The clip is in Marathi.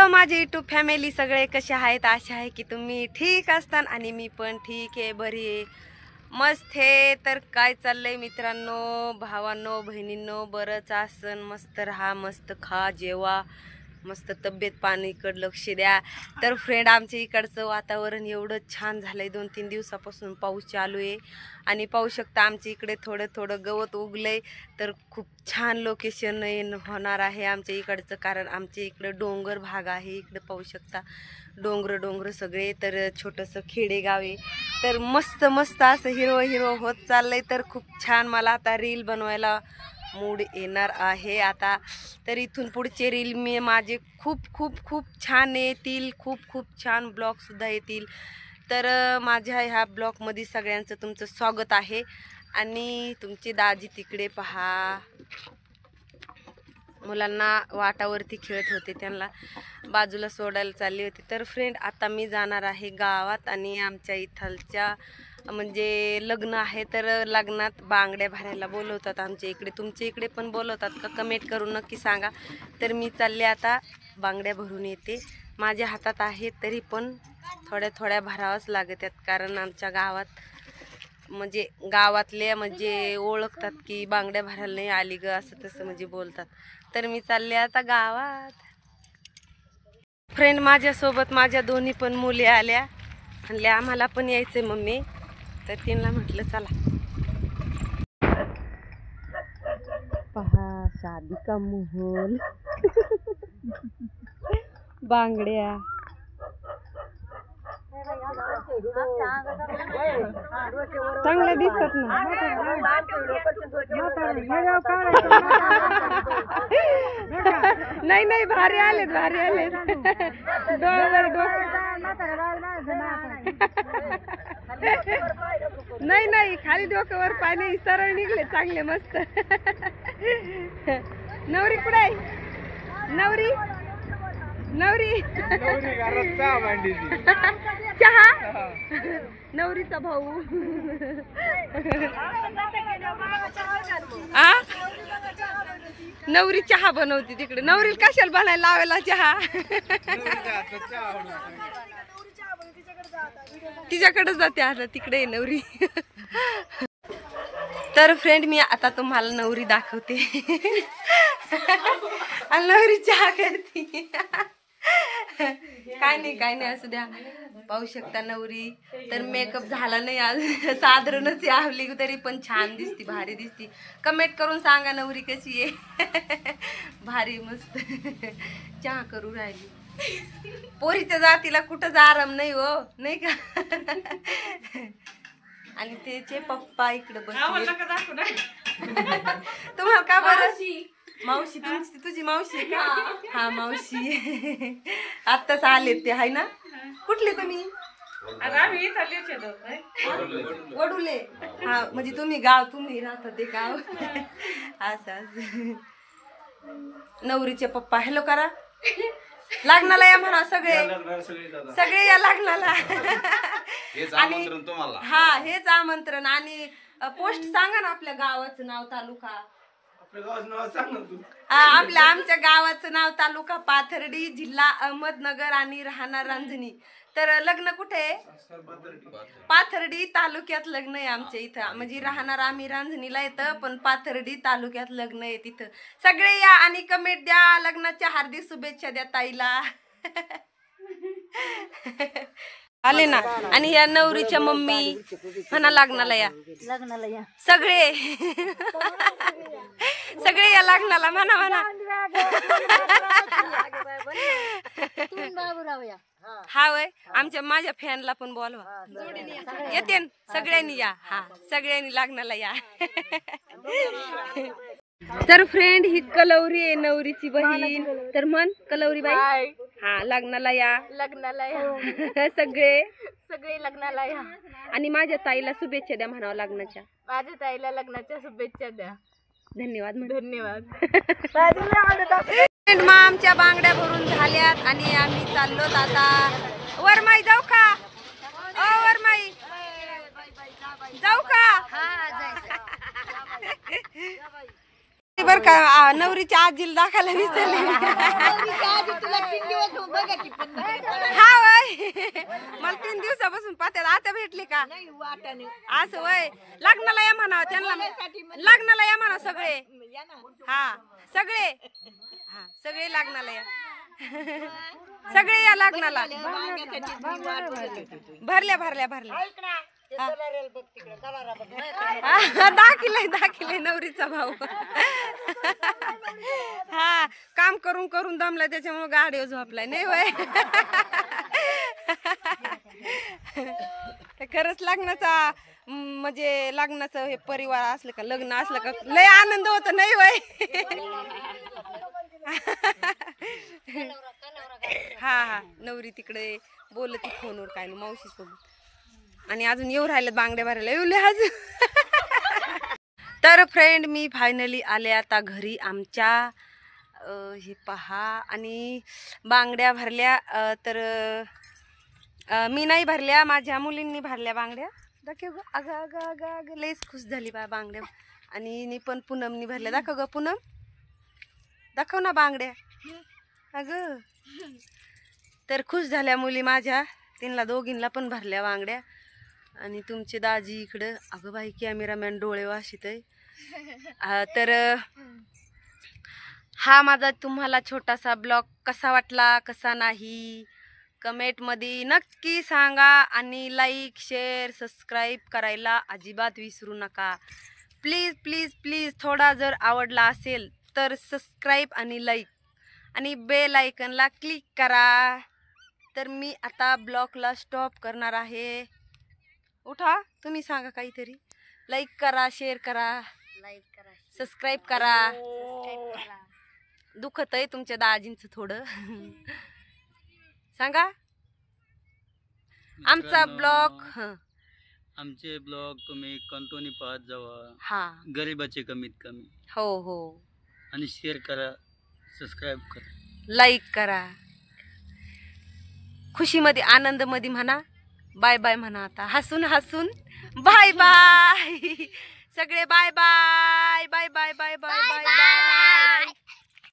हॅलो माझे यूट्यूब फॅमिली सगळे कसे आहेत, आशा आहे की तुम्ही ठीक असतान आणि मी पण ठीक आहे, बरी आहे, मस्त आहे। तर काय चाललंय मित्रांनो, भावांनो, बहिणींनो, बरंच आसन, मस्त राहा, मस्त खा, जेवा, मस्त तब्येत पाणीकडे लक्ष द्या। तर फ्रेंड आमच्या इकडचं वातावरण एवढं छान झालंय, 2-3 दिवसापासून पाऊस चालू आहे आणि पाहू शकता आमच्या इकडे थोडं थोडं गवत उगलंय। तर खूप छान लोकेशन होणार आहे आमच्या इकडचं, कारण आमच्या इकडे डोंगर भाग आहे, इकडे पाहू शकता डोंगर सगळे। तर छोटंसं खेडेगाव आहे, तर मस्त मस्त असं हिरवं होत चाललंय। तर खूप छान, मला आता रील बनवायला मूड येणार आहे आता। तर इथून पुढचे रील मी माझे खूप छान येतील, खूप छान ब्लॉगसुद्धा येतील। तर माझ्या ह्या ब्लॉगमध्ये सगळ्यांचं तुमचं स्वागत आहे। आणि तुमची दाजी तिकडे पहा, मुलांना वाटावरती खेळत होते, त्यांना बाजूला सोडायला चालली होती। तर फ्रेंड आता मी जाणार आहे गावात आणि आमच्या इथलच्या म्हणजे लग्न आहे, तर लग्नात बांगड्या भरायला बोलवतात आमच्या इकडे। तुमच्या इकडे पण बोलवतात का? कमेंट करून नक्की सांगा। तर मी चालले आता बांगड्या भरून येते, माझ्या हातात आहे तरी पण थोड्या भरावंच लागत आहेत, कारण आमच्या गावात म्हणजे गावातले म्हणजे ओळखतात की बांगड्या भरायला नाही आली ग, असं तसं म्हणजे बोलतात। तर मी चालले आता गावात। फ्रेंड माझ्यासोबत माझ्या दोन्ही पण मुली आल्या, म्हणले आम्हाला पण यायचंय मम्मी, तर त्यांना म्हटलं चला। पहा शादी का माहौल, बांगड्या चांगल्या दिसतात ना। नाही भारी आलेत नाही खाली डोक्यावर पाणी सरळ निघले, चांगले मस्त। नवरी कुठे आहे? नवरी चहा, नवरीचा भाऊ नवरी चहा बनवते तिकडे। नवरीला कशाला बनायला लावायला चहा? तिच्याकडे जाते आता, तिकडे नवरी। तर फ्रेंड मी आता तुम्हाला नवरी दाखवते आणि नवरी चहा करते। काय नाही असू द्या। पाहू शकता नवरी, तर मेकअप झाला नाही आज, साधारणच आवली तरी पण छान दिसती, भारी दिसती। कमेंट करून सांगा नवरी कशी आहे। भारी मस्त चहा करू राहिली। पोरीच्या जातीला कुठंच आराम नाही हो, नाही का? आणि त्याचे पप्पा इकडे बसले। तुम्हाला का बरं? मावशी तुझी मावशी का? हा मावशी आत्ताच आले ते, आहे ना? कुठले तुम्ही? वडुले। हा म्हणजे तुम्ही राहता ते गाव। असं नवरीचे पप्पा हॅलो करा, लग्नाला या म्हणा, सगळे या लग्नाला। आणि हा हेच आमंत्रण। आणि पोस्ट सांगा ना आपल्या गावाचं नाव, तालुका आमच्या गावाचं नाव, तालुका पाथर्डी, जिल्हा अहमदनगर आणि राहणार रांजणी। तर लग्न कुठे आहे? पाथर्डी तालुक्यात लग्न आहे आमच्या इथं, म्हणजे राहणार आम्ही रांजणीला येतं, पण पाथर्डी तालुक्यात लग्न आहे तिथं। सगळे या आणि कमेंट द्या, लग्नाच्या हार्दिक शुभेच्छा द्या ताईला। आले ना। आणि या नवरीच्या मम्मी म्हणा लग्नाला या, सगळे या लग्नाला म्हणा। हा वय माझ्या फॅनला पण बोलवा, येते सगळ्यांनी या, हा सगळ्यांनी लग्नाला या। तर फ्रेंड ही कलवरी आहे, नवरीची बहीण। तर मन कलवरी बाई, हा लग्नाला या सगळे लग्नाला या। आणि माझ्या ताईला शुभेच्छा द्या म्हणावं लग्नाच्या, माझ्या ताईला लग्नाच्या शुभेच्छा द्या। धन्यवाद। मग आमच्या बांगड्या भरून झाल्यात आणि आम्ही चाललो आता। वरमाई जाऊ का? वरमाई जाऊ का? बर का, नवरीच्या आजीला दाखवायला विसरले। हा वय मला 3 दिवसापासून पाहतात. आता भेटली का असं वय? लग्नाला या म्हणावं त्यांना, लग्नाला या म्हणावं सगळे. हा सगळे, हा सगळे लग्नाला या. सगळे या लग्नाला. भरल्या भरल्या भरल्या. दाखिले नवरीचा भाऊ. हा काम करून करून दमलाय त्याच्यामुळे गाडीवर झोपलाय नाही वय. खरंच लग्नाचा म्हणजे लग्नाचं हे परिवार असलं का, लग्न असलं का लय आनंद होतो नाही वय. हा हा नवरी तिकडे बोलती फोनवर काय ना मावशी सोबत. आणि अजून येऊ राहिलेत बांगड्या भरायला येऊ अजून. तर फ्रेंड मी फायनली आले आता घरी आमच्या. हे पहा आणि बांगड्या भरल्या. तर मी नाही भरल्या, माझ्या मुलींनी भरल्या बांगड्या. दाखव ग. अगं अगं अगं अगं लयच खुश झाली बा बांगड्या. आणि मी पण पूनमनी भरल्या. दाखव ग पूनम, दाखव ना बांगड्या. अगं तर खुश झाल्या मुली माझ्या. त्यांना दोघींना पण भरल्या बांगड्या. आणि तुमचे दाजी इकडं. अगं बाई कॅमेरामॅन डोळे वाशित आहे. तर हा माझा तुम्हाला छोटासा ब्लॉग कसा वाटला कसा नाही कमेंटमध्ये नक्की सांगा. आणि लाईक शेअर सबस्क्राईब करायला अजिबात विसरू नका. Please please please. थोडा जर आवडला असेल तर सबस्क्राईब आणि लाईक आणि बेल आयकनला क्लिक करा. तर मी आता ब्लॉगला स्टॉप करणार आहे. उठा तुम्ही सांगा काहीतरी. लाईक करा, शेअर करा, सबस्क्राईब करा. दुखत आहे तुमच्या दाजींचं थोडं. सांगा आमचा ब्लॉग. आमचे ब्लॉग तुम्ही कंटिन्यू पाहत जावा. हा गरीबाचे कमीत कमी. हो हो. आणि शेअर करा, सबस्क्राईब करा, लाईक करा. खुशीमध्ये आनंदमध्ये म्हणा बाय बाय म्हणा. आता हसून हसून बाय बाय सगळे. Bye bye bye bye bye bye bye bye.